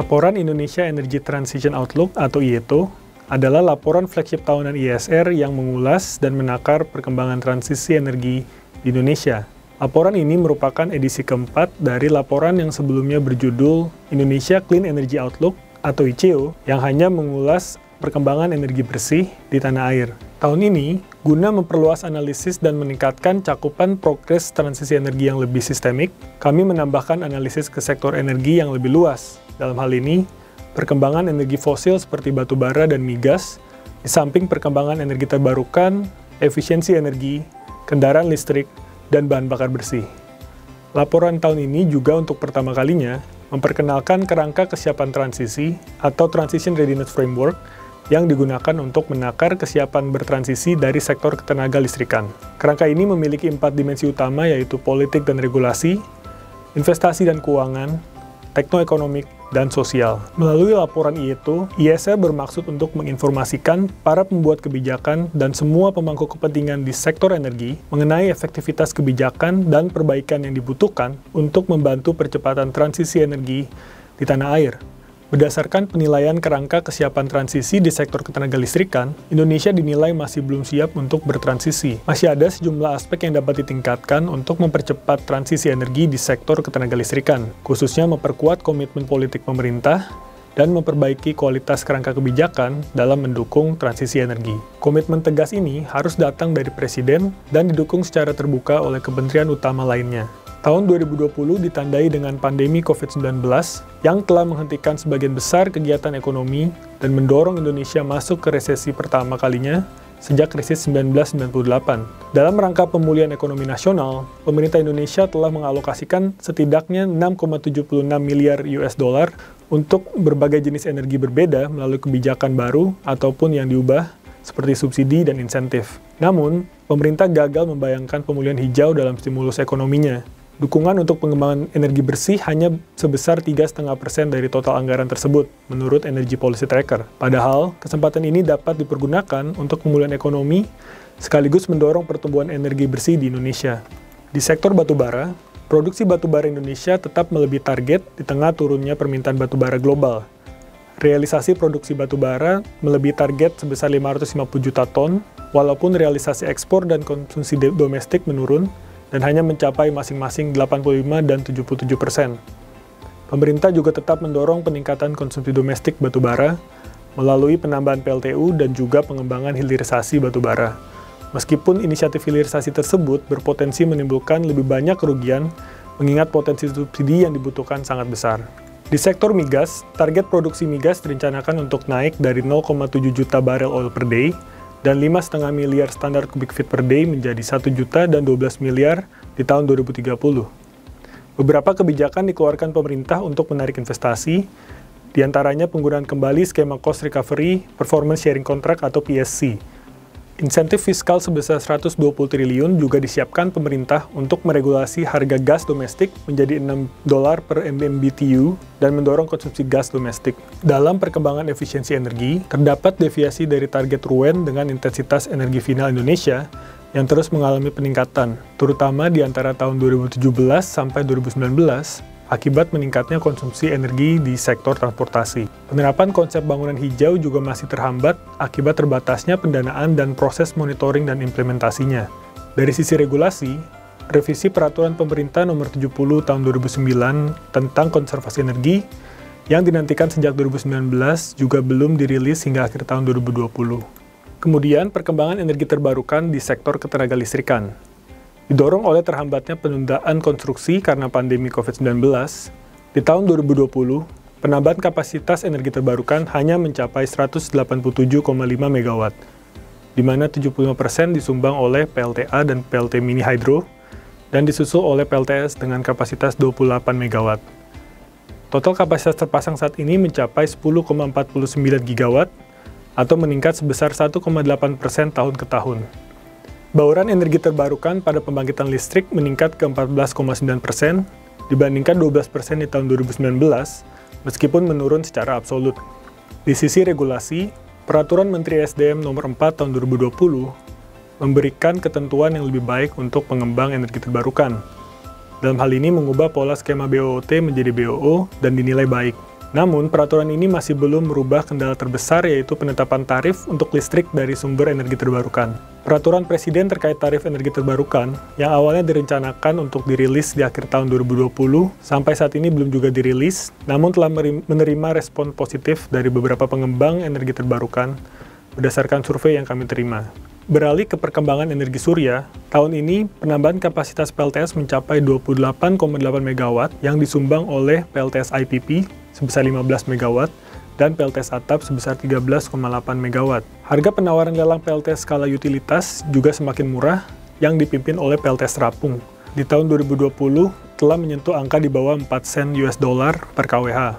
Laporan Indonesia Energy Transition Outlook atau IETO adalah laporan flagship tahunan ISR yang mengulas dan menakar perkembangan transisi energi di Indonesia. Laporan ini merupakan edisi keempat dari laporan yang sebelumnya berjudul Indonesia Clean Energy Outlook atau ICEO yang hanya mengulas perkembangan energi bersih di tanah air. Tahun ini, guna memperluas analisis dan meningkatkan cakupan progres transisi energi yang lebih sistemik, kami menambahkan analisis ke sektor energi yang lebih luas. Dalam hal ini, perkembangan energi fosil seperti batu bara dan migas, di samping perkembangan energi terbarukan, efisiensi energi, kendaraan listrik, dan bahan bakar bersih. Laporan tahun ini juga untuk pertama kalinya memperkenalkan kerangka kesiapan transisi atau Transition Readiness Framework yang digunakan untuk menakar kesiapan bertransisi dari sektor ketenaga listrikan. Kerangka ini memiliki 4 dimensi utama yaitu politik dan regulasi, investasi dan keuangan, teknoekonomik, dan sosial. Melalui laporan IETO, ISR bermaksud untuk menginformasikan para pembuat kebijakan dan semua pemangku kepentingan di sektor energi mengenai efektivitas kebijakan dan perbaikan yang dibutuhkan untuk membantu percepatan transisi energi di tanah air. Berdasarkan penilaian kerangka kesiapan transisi di sektor ketenaga listrikan, Indonesia dinilai masih belum siap untuk bertransisi. Masih ada sejumlah aspek yang dapat ditingkatkan untuk mempercepat transisi energi di sektor ketenaga listrikan, khususnya memperkuat komitmen politik pemerintah dan memperbaiki kualitas kerangka kebijakan dalam mendukung transisi energi. Komitmen tegas ini harus datang dari Presiden dan didukung secara terbuka oleh kementerian utama lainnya. Tahun 2020 ditandai dengan pandemi COVID-19 yang telah menghentikan sebagian besar kegiatan ekonomi dan mendorong Indonesia masuk ke resesi pertama kalinya sejak krisis 1998. Dalam rangka pemulihan ekonomi nasional, pemerintah Indonesia telah mengalokasikan setidaknya 6,76 miliar US dollar untuk berbagai jenis energi berbeda melalui kebijakan baru ataupun yang diubah seperti subsidi dan insentif. Namun, pemerintah gagal membayangkan pemulihan hijau dalam stimulus ekonominya. Dukungan untuk pengembangan energi bersih hanya sebesar 3,5% dari total anggaran tersebut, menurut Energy Policy Tracker. Padahal, kesempatan ini dapat dipergunakan untuk pemulihan ekonomi, sekaligus mendorong pertumbuhan energi bersih di Indonesia. Di sektor batubara, produksi batubara Indonesia tetap melebihi target di tengah turunnya permintaan batubara global. Realisasi produksi batubara melebihi target sebesar 550 juta ton, walaupun realisasi ekspor dan konsumsi domestik menurun, dan hanya mencapai masing-masing 85 dan 77%. Pemerintah juga tetap mendorong peningkatan konsumsi domestik batubara melalui penambahan PLTU dan juga pengembangan hilirisasi batubara. Meskipun inisiatif hilirisasi tersebut berpotensi menimbulkan lebih banyak kerugian, mengingat potensi subsidi yang dibutuhkan sangat besar. Di sektor migas, target produksi migas direncanakan untuk naik dari 0,7 juta barel oil per day dan 5,5 miliar standar kubik feet per day menjadi 1 juta dan 12 miliar di tahun 2030. Beberapa kebijakan dikeluarkan pemerintah untuk menarik investasi, diantaranya penggunaan kembali skema cost recovery, performance sharing contract atau PSC. Insentif fiskal sebesar 120 triliun juga disiapkan pemerintah untuk meregulasi harga gas domestik menjadi $6 per MMBTU dan mendorong konsumsi gas domestik. Dalam perkembangan efisiensi energi, terdapat deviasi dari target RUEN dengan intensitas energi final Indonesia yang terus mengalami peningkatan, terutama di antara tahun 2017 sampai 2019, akibat meningkatnya konsumsi energi di sektor transportasi. Penerapan konsep bangunan hijau juga masih terhambat akibat terbatasnya pendanaan dan proses monitoring dan implementasinya. Dari sisi regulasi, revisi peraturan pemerintah nomor 70 tahun 2009 tentang konservasi energi yang dinantikan sejak 2019 juga belum dirilis hingga akhir tahun 2020. Kemudian, perkembangan energi terbarukan di sektor ketenaga listrikan. Didorong oleh terhambatnya penundaan konstruksi karena pandemi COVID-19, di tahun 2020, penambahan kapasitas energi terbarukan hanya mencapai 187,5 MW, di mana 75% disumbang oleh PLTA dan PLT mini hydro, dan disusul oleh PLTS dengan kapasitas 28 MW. Total kapasitas terpasang saat ini mencapai 10,49 GW, atau meningkat sebesar 1,8% tahun ke tahun. Bauran energi terbarukan pada pembangkitan listrik meningkat ke 14,9% dibandingkan 12% di tahun 2019, meskipun menurun secara absolut. Di sisi regulasi, Peraturan Menteri SDM Nomor 4 Tahun 2020 memberikan ketentuan yang lebih baik untuk pengembang energi terbarukan. Dalam hal ini mengubah pola skema BOOT menjadi BOO dan dinilai baik. Namun, peraturan ini masih belum merubah kendala terbesar, yaitu penetapan tarif untuk listrik dari sumber energi terbarukan. Peraturan Presiden terkait tarif energi terbarukan, yang awalnya direncanakan untuk dirilis di akhir tahun 2020, sampai saat ini belum juga dirilis, namun telah menerima respon positif dari beberapa pengembang energi terbarukan, berdasarkan survei yang kami terima. Beralih ke perkembangan energi surya, tahun ini penambahan kapasitas PLTS mencapai 28,8 MW yang disumbang oleh PLTS IPP sebesar 15 MW dan PLTS atap sebesar 13,8 MW. Harga penawaran lelang PLTS skala utilitas juga semakin murah yang dipimpin oleh PLTS Terapung. Di tahun 2020 telah menyentuh angka di bawah 4 sen US dollar per kWh.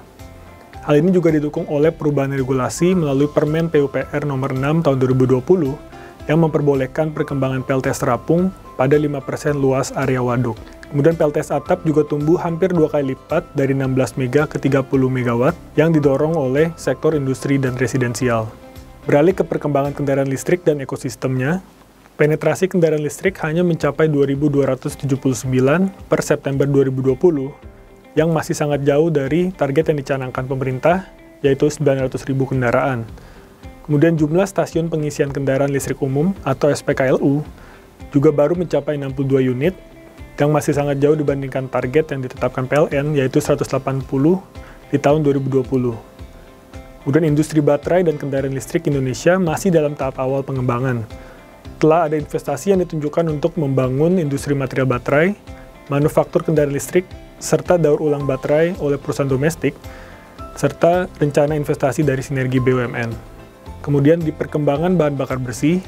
Hal ini juga didukung oleh perubahan regulasi melalui Permen PUPR nomor 6 tahun 2020 yang memperbolehkan perkembangan PLTS terapung pada 5% luas area waduk. Kemudian PLTS atap juga tumbuh hampir 2 kali lipat dari 16 MW ke 30 MW yang didorong oleh sektor industri dan residensial. Beralih ke perkembangan kendaraan listrik dan ekosistemnya, penetrasi kendaraan listrik hanya mencapai 2.279 per September 2020, yang masih sangat jauh dari target yang dicanangkan pemerintah, yaitu 900.000 kendaraan. Kemudian jumlah stasiun pengisian kendaraan listrik umum atau SPKLU juga baru mencapai 62 unit, yang masih sangat jauh dibandingkan target yang ditetapkan PLN, yaitu 180 di tahun 2020. Kemudian industri baterai dan kendaraan listrik Indonesia masih dalam tahap awal pengembangan. Telah ada investasi yang ditunjukkan untuk membangun industri material baterai, manufaktur kendaraan listrik, serta daur ulang baterai oleh perusahaan domestik, serta rencana investasi dari sinergi BUMN. Kemudian di perkembangan bahan bakar bersih,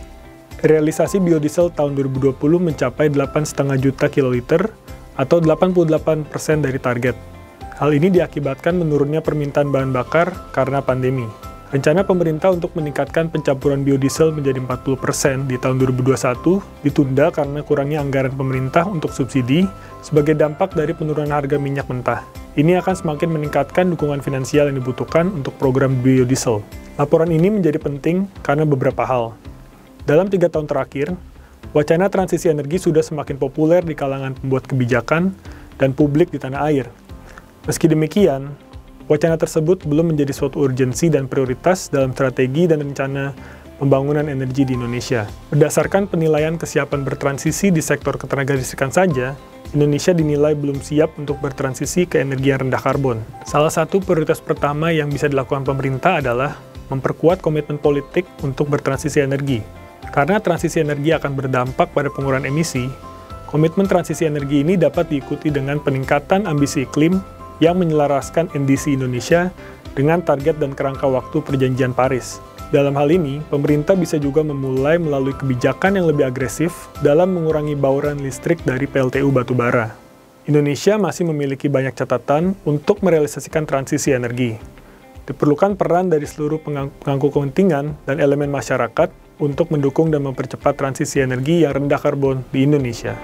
realisasi biodiesel tahun 2020 mencapai 8,5 juta kiloliter atau 88% dari target. Hal ini diakibatkan menurunnya permintaan bahan bakar karena pandemi. Rencana pemerintah untuk meningkatkan pencampuran biodiesel menjadi 40% di tahun 2021 ditunda karena kurangnya anggaran pemerintah untuk subsidi sebagai dampak dari penurunan harga minyak mentah. Ini akan semakin meningkatkan dukungan finansial yang dibutuhkan untuk program biodiesel. Laporan ini menjadi penting karena beberapa hal. Dalam 3 tahun terakhir, wacana transisi energi sudah semakin populer di kalangan pembuat kebijakan dan publik di tanah air. Meski demikian, wacana tersebut belum menjadi suatu urgensi dan prioritas dalam strategi dan rencana pembangunan energi di Indonesia. Berdasarkan penilaian kesiapan bertransisi di sektor ketenagalistrikan saja, Indonesia dinilai belum siap untuk bertransisi ke energi yang rendah karbon. Salah satu prioritas pertama yang bisa dilakukan pemerintah adalah memperkuat komitmen politik untuk bertransisi energi. Karena transisi energi akan berdampak pada pengurangan emisi, komitmen transisi energi ini dapat diikuti dengan peningkatan ambisi iklim yang menyelaraskan NDC Indonesia dengan target dan kerangka waktu Perjanjian Paris. Dalam hal ini, pemerintah bisa juga memulai melalui kebijakan yang lebih agresif dalam mengurangi bauran listrik dari PLTU batubara. Indonesia masih memiliki banyak catatan untuk merealisasikan transisi energi. Diperlukan peran dari seluruh pemangku kepentingan dan elemen masyarakat untuk mendukung dan mempercepat transisi energi yang rendah karbon di Indonesia.